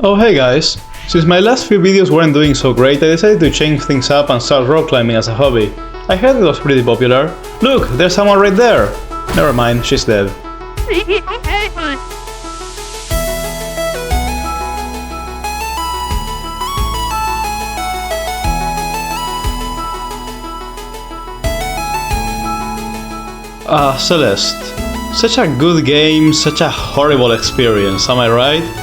Oh hey guys! Since my last few videos weren't doing so great, I decided to change things up and start rock climbing as a hobby. I heard it was pretty popular. Look, there's someone right there! Never mind, she's dead. Celeste. Such a good game, such a horrible experience, am I right?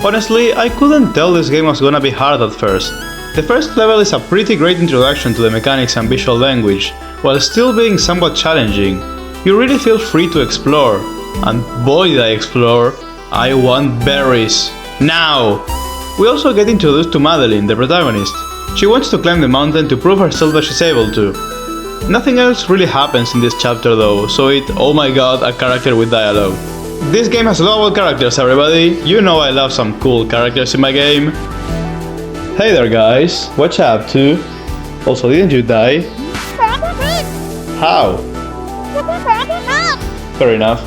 Honestly, I couldn't tell this game was gonna be hard at first. The first level is a pretty great introduction to the mechanics and visual language, while still being somewhat challenging. You really feel free to explore, and boy did I explore. I want berries. Now! We also get introduced to Madeline, the protagonist. She wants to climb the mountain to prove herself that she's able to. Nothing else really happens in this chapter though, so oh my god, a character with dialogue. This game has lovable characters, everybody. You know I love some cool characters in my game. Hey there guys, what you up to? Also, didn't you die? How? Fair enough.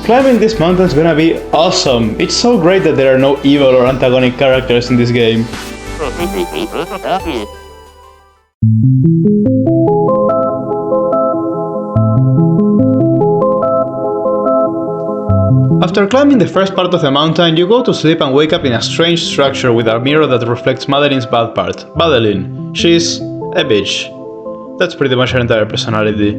Climbing this mountain is gonna be awesome. It's so great that there are no evil or antagonic characters in this game. After climbing the first part of the mountain, you go to sleep and wake up in a strange structure with a mirror that reflects Madeline's bad part. Madeline. She's a bitch. That's pretty much her entire personality.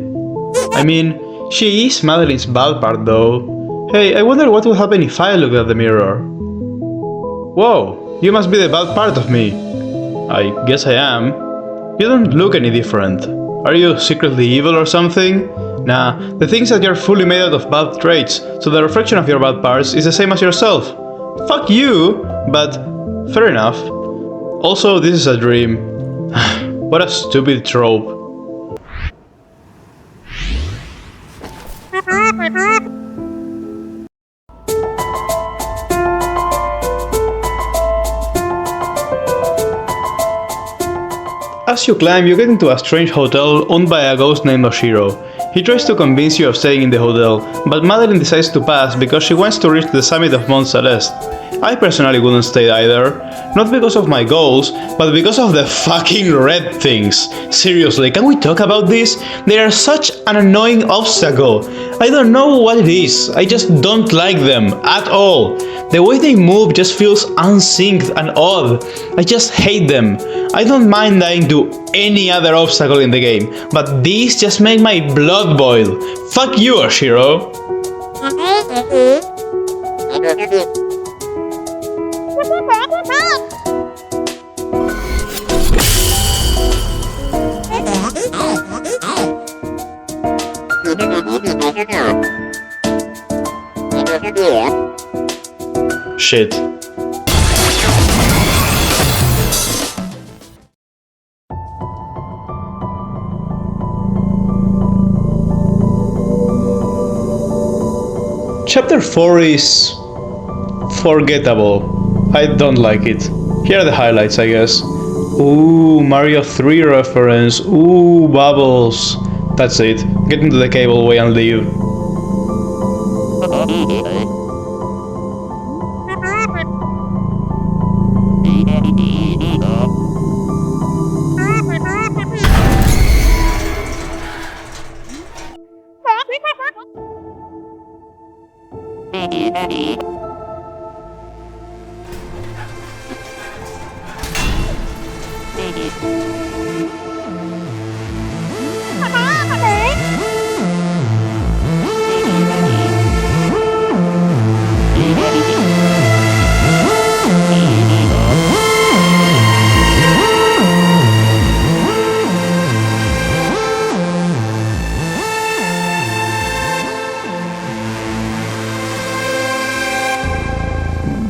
I mean, she is Madeline's bad part though. Hey, I wonder what would happen if I looked at the mirror. Whoa, you must be the bad part of me. I guess I am. You don't look any different. Are you secretly evil or something? Nah, the thing is that you're fully made out of bad traits, so the reflection of your bad parts is the same as yourself. Fuck you! But, fair enough. Also, this is a dream. What a stupid trope. As you climb, you get into a strange hotel owned by a ghost named Oshiro. He tries to convince you of staying in the hotel, but Madeline decides to pass because she wants to reach the summit of Mount Celeste. I personally wouldn't stay either, not because of my goals, but because of the fucking red things. Seriously, can we talk about this? They are such an annoying obstacle. I don't know what it is, I just don't like them at all. The way they move just feels unsynced and odd. I just hate them. I don't mind dying to any other obstacle in the game, but these just make my blood boil. Fuck you, Oshiro. Shit. Chapter 4 is forgettable. I don't like it. Here are the highlights, I guess. Ooh, Mario 3 reference. Ooh, bubbles. That's it. Get into the cableway and leave.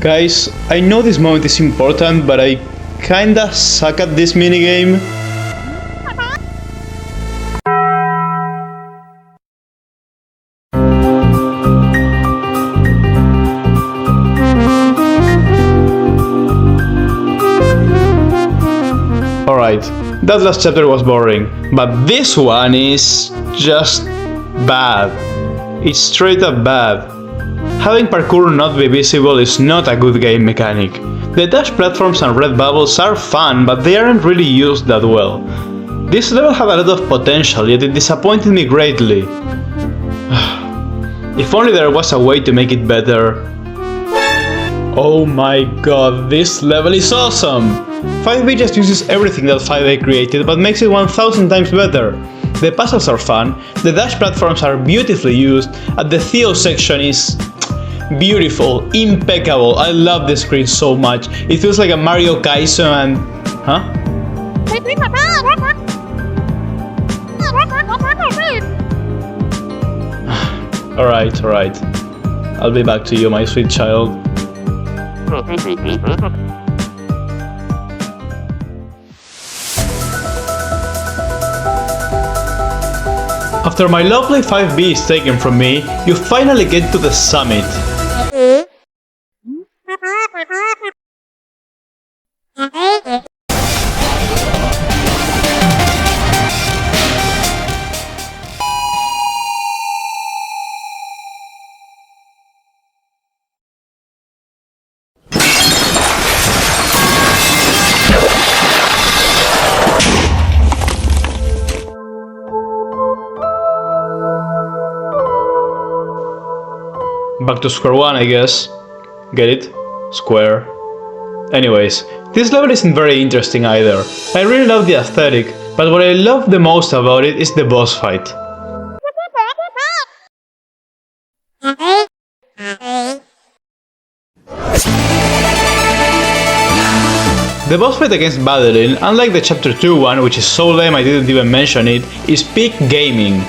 Guys, I know this moment is important, but I kinda suck at this minigame. Alright, that last chapter was boring, but this one is just bad. It's straight up bad. Having parkour not be visible is not a good game mechanic. The dash platforms and red bubbles are fun, but they aren't really used that well. This level had a lot of potential, yet it disappointed me greatly. If only there was a way to make it better. Oh my god, this level is awesome! 5B just uses everything that 5A created, but makes it 1000 times better. The puzzles are fun, the dash platforms are beautifully used, and the Theo section is beautiful, impeccable. I love the screen so much. It feels like a Mario Kaizo and... Huh? Alright. I'll be back to you, my sweet child. After my lovely 5B is taken from me, you finally get to the summit. Back to square one, I guess. Get it? Square. Anyways, this level isn't very interesting either. I really love the aesthetic, but what I love the most about it is the boss fight. The boss fight against Madeline, unlike the chapter 2 one, which is so lame I didn't even mention it, is peak gaming.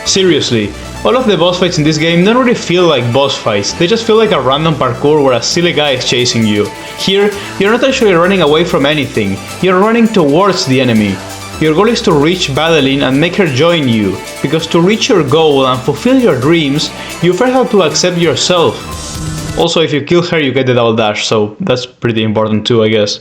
Seriously, all of the boss fights in this game don't really feel like boss fights, they just feel like a random parkour where a silly guy is chasing you. Here, you're not actually running away from anything, you're running towards the enemy. Your goal is to reach Madeline and make her join you, because to reach your goal and fulfill your dreams, you first have to accept yourself. Also, if you kill her, you get the double dash, so that's pretty important too, I guess.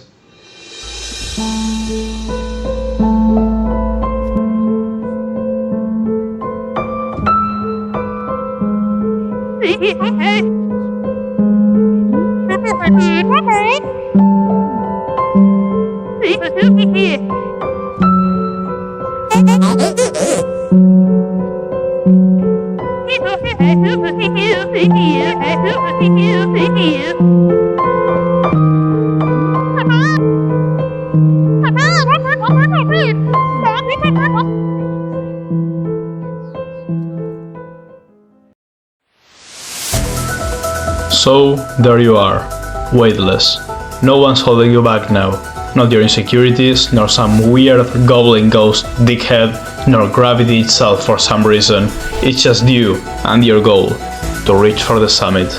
So, there you are, weightless. No one's holding you back now. Not your insecurities, nor some weird goblin ghost dickhead, nor gravity itself for some reason. It's just you and your goal, to reach for the summit.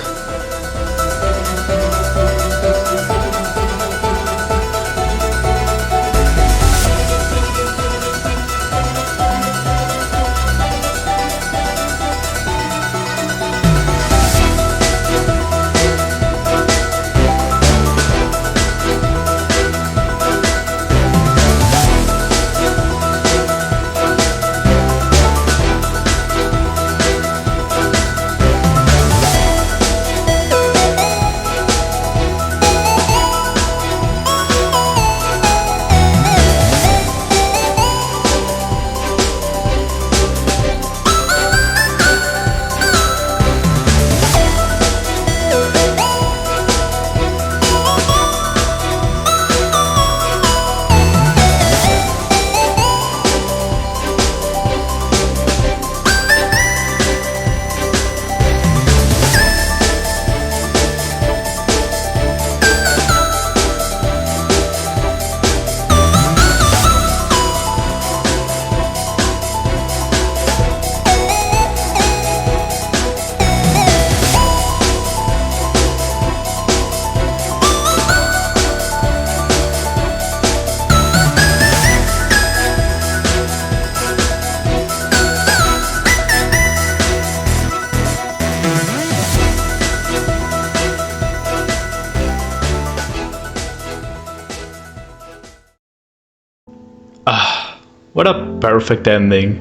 What a perfect ending.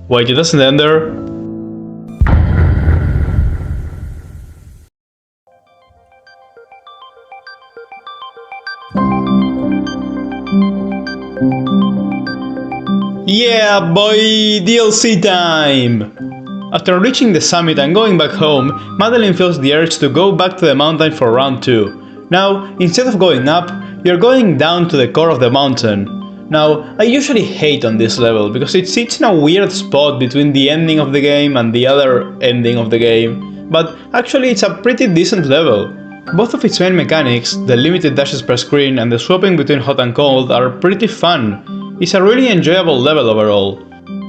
Wait, it doesn't end there? Yeah, boy, DLC time! After reaching the summit and going back home, Madeline feels the urge to go back to the mountain for round 2. Now, instead of going up, you're going down to the core of the mountain. Now, I usually hate on this level because it sits in a weird spot between the ending of the game and the other ending of the game, but actually it's a pretty decent level. Both of its main mechanics, the limited dashes per screen and the swapping between hot and cold, are pretty fun. It's a really enjoyable level overall.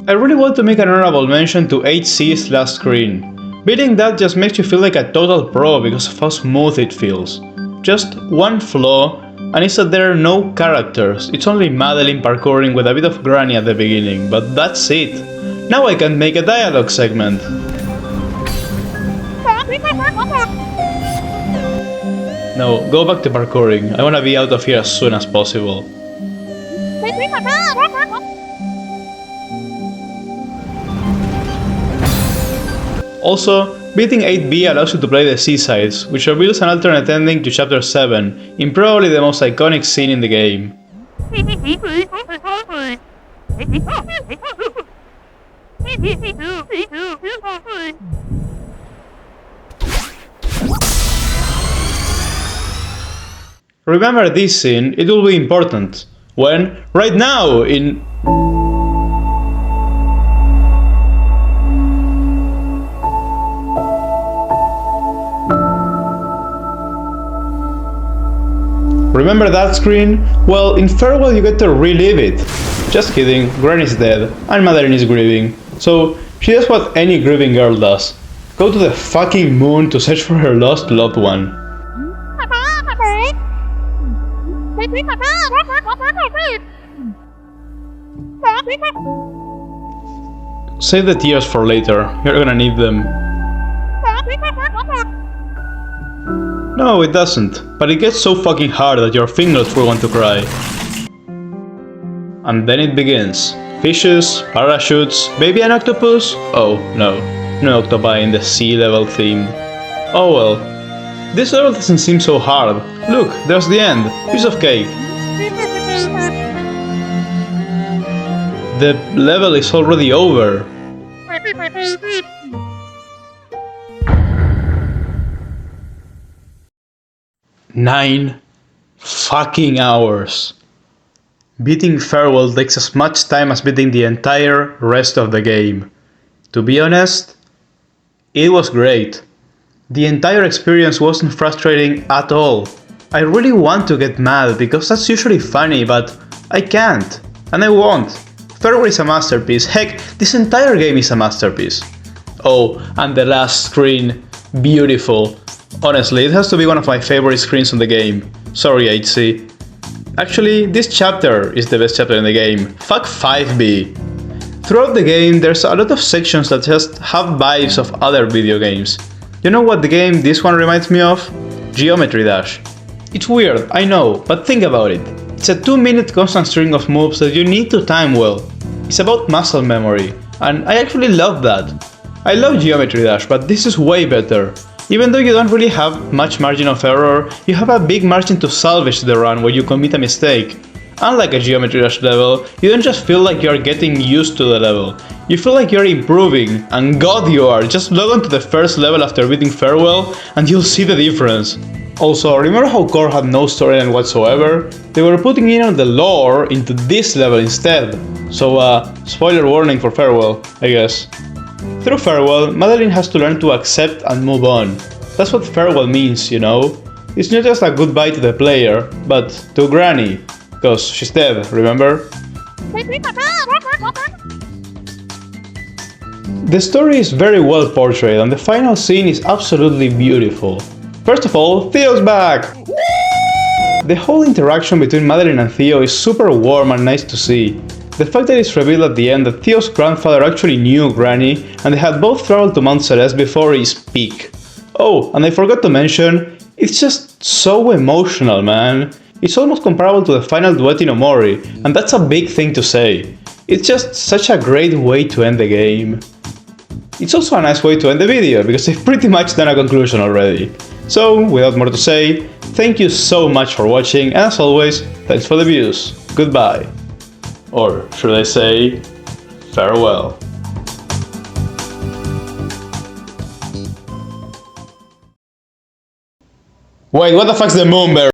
I really want to make an honorable mention to 8C's last screen. Beating that just makes you feel like a total pro because of how smooth it feels. Just one flaw, and it's that there are no characters, it's only Madeline parkouring with a bit of Granny at the beginning, but that's it. Now I can make a dialogue segment. No, go back to parkouring, I wanna be out of here as soon as possible. Also, beating 8B allows you to play the seasides, which reveals an alternate ending to Chapter 7, in probably the most iconic scene in the game. Remember this scene, it will be important. When? Right now, in... Remember that screen? Well, in Farewell you get to relive it. Just kidding, Granny's dead, and Madeline is grieving. So, she does what any grieving girl does. Go to the fucking moon to search for her lost loved one. Save the tears for later, you're gonna need them. No, it doesn't, but it gets so fucking hard that your fingers will want to cry. And then it begins. Fishes, parachutes, maybe an octopus? Oh, no. No octopi in the sea level theme. Oh well. This level doesn't seem so hard. Look, there's the end. Piece of cake. The level is already over. 9 fucking hours. Beating Farewell takes as much time as beating the entire rest of the game. To be honest, it was great. The entire experience wasn't frustrating at all. I really want to get mad because that's usually funny, but I can't. And I won't. Farewell is a masterpiece. Heck, this entire game is a masterpiece. Oh, and the last screen. Beautiful. Honestly, it has to be one of my favorite screens on the game. Sorry, 8C. Actually, this chapter is the best chapter in the game. Fuck 5B. Throughout the game, there's a lot of sections that just have vibes of other video games. You know what the game this one reminds me of? Geometry Dash. It's weird, I know, but think about it. It's a 2-minute constant string of moves that you need to time well. It's about muscle memory, and I actually love that. I love Geometry Dash, but this is way better. Even though you don't really have much margin of error, you have a big margin to salvage the run where you commit a mistake. Unlike a Geometry Dash level, you don't just feel like you're getting used to the level. You feel like you're improving, and god you are, just log on to the first level after beating Farewell and you'll see the difference. Also, remember how Core had no storyline whatsoever? They were putting in on the lore into this level instead. So spoiler warning for Farewell, I guess. Through Farewell, Madeline has to learn to accept and move on. That's what Farewell means, you know? It's not just a goodbye to the player, but to Granny. Cause she's dead, remember? The story is very well portrayed and the final scene is absolutely beautiful. First of all, Theo's back! The whole interaction between Madeline and Theo is super warm and nice to see. The fact that it's revealed at the end that Theo's grandfather actually knew Granny and they had both traveled to Mount Celeste before is peak. Oh, and I forgot to mention, it's just so emotional, man. It's almost comparable to the final duet in Omori, and that's a big thing to say. It's just such a great way to end the game. It's also a nice way to end the video, because I've pretty much done a conclusion already. So, without more to say, thank you so much for watching, and as always, thanks for the views. Goodbye. Or should I say, Farewell. Wait, what the fuck's the moon bear?